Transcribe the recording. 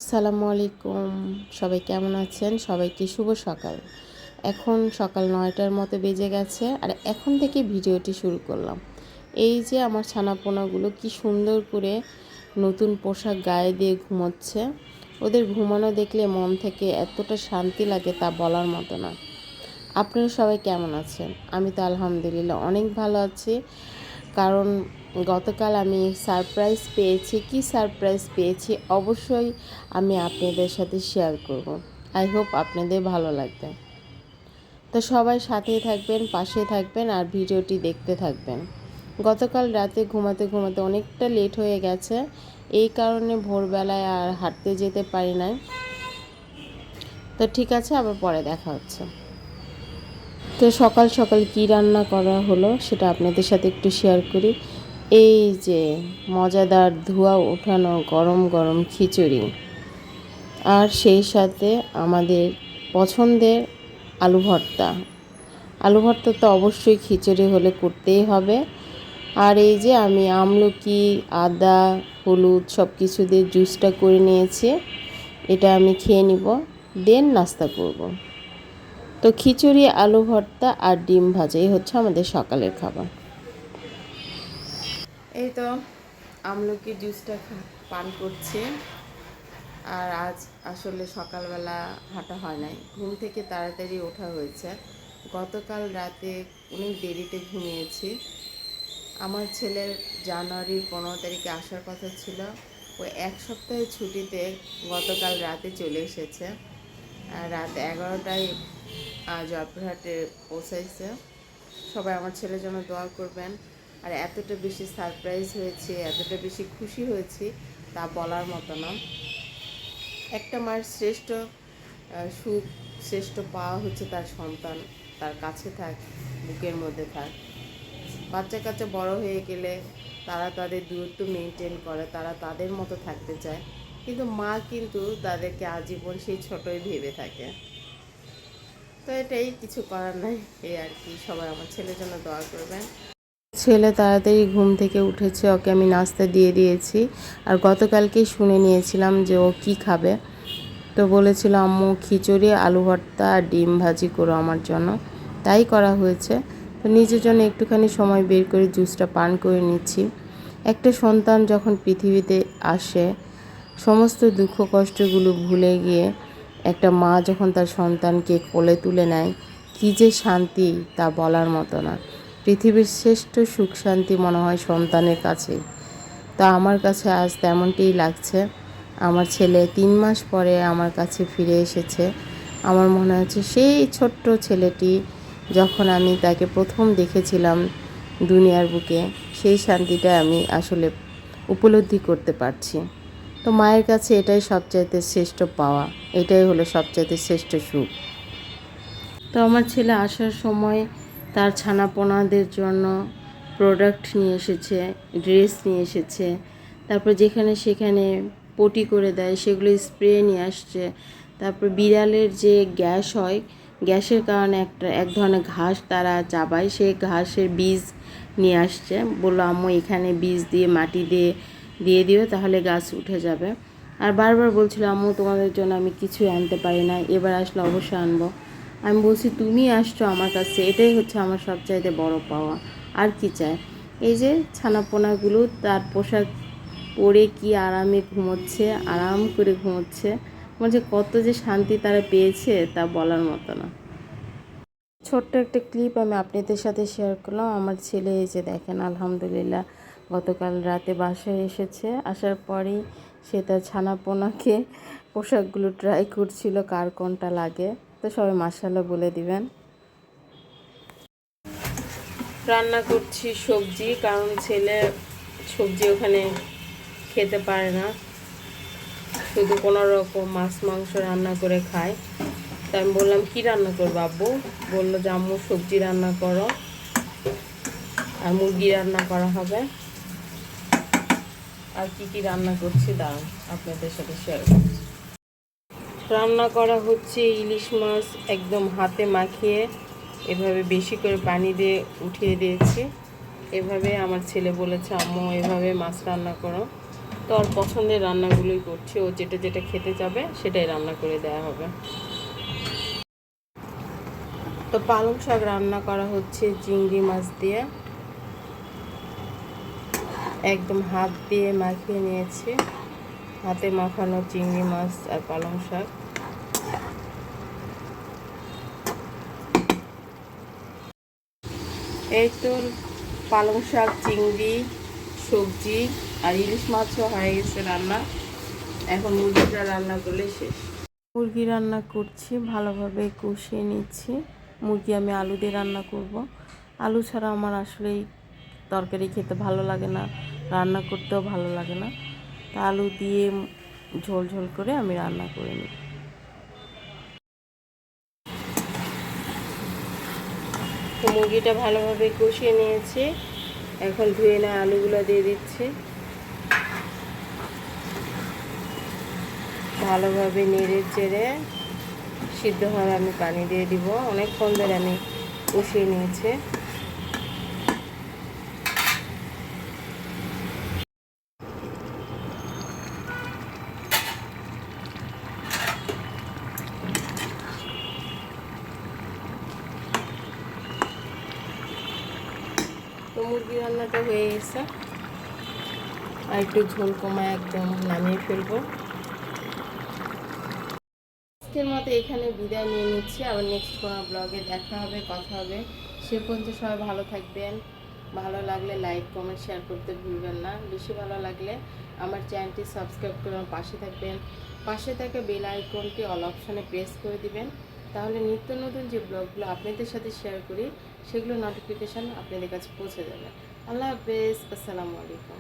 আসসালামু আলাইকুম। সবাই কেমন আছেন? সবাইকে শুভ সকাল। এখন সকাল ৯টার মতো বেজে গেছে আর এখন থেকে ভিডিওটি শুরু করলাম। এই যে আমার ছানাপোনাগুলো কি সুন্দর করে নতুন পোশাক গায়ে দিয়ে ঘুমোচ্ছে। ওদের ঘুমানো দেখলে মন থেকে এতটা শান্তি লাগে তা বলার মতো না। আপনারা সবাই কেমন আছেন? আমি তো আলহামদুলিল্লাহ অনেক ভালো আছি। কারণ গতকাল আমি সারপ্রাইজ পেয়েছি। কি সারপ্রাইজ পেয়েছি অবশ্যই আমি আপনাদের সাথে শেয়ার করব। আই হোপ আপনাদের ভালো লাগবে। তো সবাই সাথেই থাকবেন, পাশে থাকবেন আর ভিডিওটি দেখতে থাকবেন। গতকাল রাতে ঘুমাতে ঘুমাতে অনেকটা লেট হয়ে গেছে। এই কারণে ভোরবেলায় আর হাঁটতে যেতে পারি নাই। তো ঠিক আছে, আবার পরে দেখা হচ্ছে। তো সকাল সকাল কি রান্না করা হলো সেটা আপনাদের সাথে একটু শেয়ার করি। এই যে মজাদার ধোঁয়া ওঠানো গরম গরম খিচুড়ি, আর সেই সাথে আমাদের পছন্দের আলু ভর্তা। আলু ভর্তা তো অবশ্যই খিচুড়ি হলে করতেই হবে। আর এই যে আমি আমলকি, আদা, হলুদ সব কিছু দিয়ে জুসটা করে নিয়েছি। এটা আমি খেয়ে নিব, দেন নাস্তা করব। তো খিচুড়ি, আলু ভর্তা আর ডিম ভাজা এই হচ্ছে আমাদের সকালের খাবার। এই তো আমলকি জুসটা পান করছি। আর আজ আসলে সকালবেলা হাঁটা হয় নাই, ঘুম থেকে তাড়াতাড়ি ওঠা হয়েছে। গতকাল রাতে অনেক দেরিতে ঘুমিয়েছি। আমার ছেলের জানুয়ারির 15 তারিখে আসার কথা ছিল। ও এক সপ্তাহের ছুটিতে গতকাল রাতে চলে এসেছে। রাত 11টায় জয়পুরহাটে পৌঁছাইছে। সবাই আমার ছেলের জন্য দোয়া করবেন। আর এতটা বেশি সারপ্রাইজ হয়েছে, এতটা বেশি খুশি হয়েছি তা বলার মতো না। একটা মায়ের শ্রেষ্ঠ সুখ, শ্রেষ্ঠ পাওয়া হচ্ছে তার সন্তান তার কাছে থাক, বুকের মধ্যে থাক। বাচ্চা কাচ্চা বড় হয়ে গেলে তারা তাদের দূরত্ব মেনটেন করে, তারা তাদের মতো থাকতে চায়, কিন্তু মা কিন্তু তাদেরকে আজীবন সেই ছোটই ভেবে থাকে। তো এটাই, কিছু করার নাই। এই আর কি, সবাই আমার ছেলের জন্য দোয়া করবেন। ছেলে তাড়াতাড়ি ঘুম থেকে উঠেছে, ওকে আমি নাস্তা দিয়ে দিয়েছি। আর গতকালকেই শুনে নিয়েছিলাম যে ও কি খাবে। তো বলেছিল আম্মু খিচুড়ি, আলু ভর্তা আর ডিম ভাজি করো আমার জন্য, তাই করা হয়েছে। তো নিজের জন্য একটুখানি সময় বের করে জুসটা পান করে নিচ্ছি। একটা সন্তান যখন পৃথিবীতে আসে, সমস্ত দুঃখ কষ্টগুলো ভুলে গিয়ে একটা মা যখন তার সন্তানকে কোলে তুলে নেয়, কী যে শান্তি তা বলার মতো না। পৃথিবীর শ্রেষ্ঠ সুখ শান্তি মনে হয় সন্তানের কাছে। তা আমার কাছে আজ তেমনটিই লাগছে। আমার ছেলে 3 মাস পরে আমার কাছে ফিরে এসেছে। আমার মনে হচ্ছে সেই ছোট্ট ছেলেটি যখন আমি তাকে প্রথম দেখেছিলাম দুনিয়ার বুকে, সেই শান্তিটা আমি আসলে উপলব্ধি করতে পারছি। তো মায়ের কাছে এটাই সবচাইতে শ্রেষ্ঠ পাওয়া, এটাই হলো সবচাইতে শ্রেষ্ঠ সুখ। তো আমার ছেলে আসার সময় তার ছানাপোনাদের জন্য প্রোডাক্ট নিয়ে এসেছে, ড্রেস নিয়ে এসেছে। তারপর যেখানে সেখানে পটি করে দেয় সেগুলো স্প্রে নিয়ে আসছে। তারপর বিড়ালের যে গ্যাস হয়, গ্যাসের কারণে এক ধরনের ঘাস তারা চাবায়, সেই ঘাসের বীজ নিয়ে আসছে। বললো আম্মু এখানে বীজ দিয়ে মাটি দিয়ে দিও, তাহলে গাছ উঠে যাবে। আর বারবার বলছিল আম্মু তোমাদের জন্য আমি কিছুই আনতে পারি না, এবার আসলে অবশ্যই আনবো। আমি বলছি তুমি আসছো আমার কাছে, এটাই হচ্ছে আমার সবচাইতে বড় পাওয়া। আর কি চাই। এই যে ছানাপোনাগুলো তার পোশাক পরে কি আরামে ঘুমোচ্ছে, আরাম করে ঘুমোচ্ছে। আমার যে কত যে শান্তি তারা পেয়েছে তা বলার মতো না। ছোট্ট একটা ক্লিপ আমি আপনাদের সাথে শেয়ার করলাম। আমার ছেলে এই যে দেখেন, আলহামদুলিল্লাহ গতকাল রাতে বাসায় এসেছে। আসার পরেই সে তার ছানাপোনাকে পোশাকগুলো ট্রাই করছিল কার কোনটা লাগে। তো সবাই মাশাআল্লাহ বলে দিবেন। রান্না করছি সবজি, কারণ ছেলে সবজি ওখানে খেতে পারে না, শুধু কোনো রকম মাছ মাংস রান্না করে খায়। তাই আমি বললাম কি রান্না করবো আব্বু? বললো যে আম্মু সবজি রান্না করো আর মুরগি রান্না করা হবে। আর কি রান্না করছি দাঁড়ান আপনাদের সাথে শেয়ার করছি। রান্না করা হচ্ছে ইলিশ মাছ, একদম হাতে মাখিয়ে এভাবে বেশি করে পানি দিয়ে উঠিয়ে দিয়েছি। এভাবে আমার ছেলে বলেছে আম্মু এভাবে মাছ রান্না করো। তো ওর পছন্দের রান্নাগুলোই করছি, ও যেটা যেটা খেতে যাবে সেটাই রান্না করে দেওয়া হবে। তো পালং শাক রান্না করা হচ্ছে চিংড়ি মাছ দিয়ে, একদম হাত দিয়ে মাখিয়ে নিয়েছি, হাতে মাখানো চিংড়ি মাছ আর পালং শাক। এই তো পালং শাক, চিংড়ি, সবজি আর ইলিশ মাছও হয়ে গেছে রান্না। এখন মুরগিটা রান্না করলে শেষ। মুরগি রান্না করছি, ভালোভাবে কষিয়ে নিচ্ছি। মুরগি আমি আলু দিয়ে রান্না করব। আলু ছাড়া আমার আসলেই তরকারি খেতে ভালো লাগে না, রান্না করতেও ভালো লাগে না। তা আলু দিয়ে ঝোল ঝোল করে আমি রান্না করে নিই। তো মুরগিটা ভালোভাবে কষিয়ে নিয়েছি, এখন ধুয়ে নেওয়া আলুগুলো দিয়ে দিচ্ছি। ভালোভাবে নেড়ে চেড়ে সিদ্ধ হওয়ার আমি পানি দিয়ে দিব। অনেকক্ষণ ধরে আমি কষিয়ে নিয়েছি। তো মুরগি রান্নাটা হয়ে গেছে, আর একটু ঝোল কমায় একদম নামিয়ে ফেলবো। আজকের মতো এখানে বিদায় নিয়ে নিচ্ছি, আবার নেক্সট কোনো ব্লগে দেখা হবে, কথা হবে। সে পর্যন্ত সবাই ভালো থাকবেন। ভালো লাগলে লাইক, কমেন্ট, শেয়ার করতে ভুলবেন না। বেশি ভালো লাগলে আমার চ্যানেলটি সাবস্ক্রাইব করে আমার পাশে থাকবেন। পাশে থাকা বেল আইকনটি অল অপশানে প্রেস করে দিবেন, তাহলে নিত্য নতুন যে ব্লগগুলো আপনাদের সাথে শেয়ার করি সেগুলো নোটিফিকেশান আপনাদের কাছে পৌঁছে যাবে। আল্লাহ হাফেজ, আসসালামু আলাইকুম।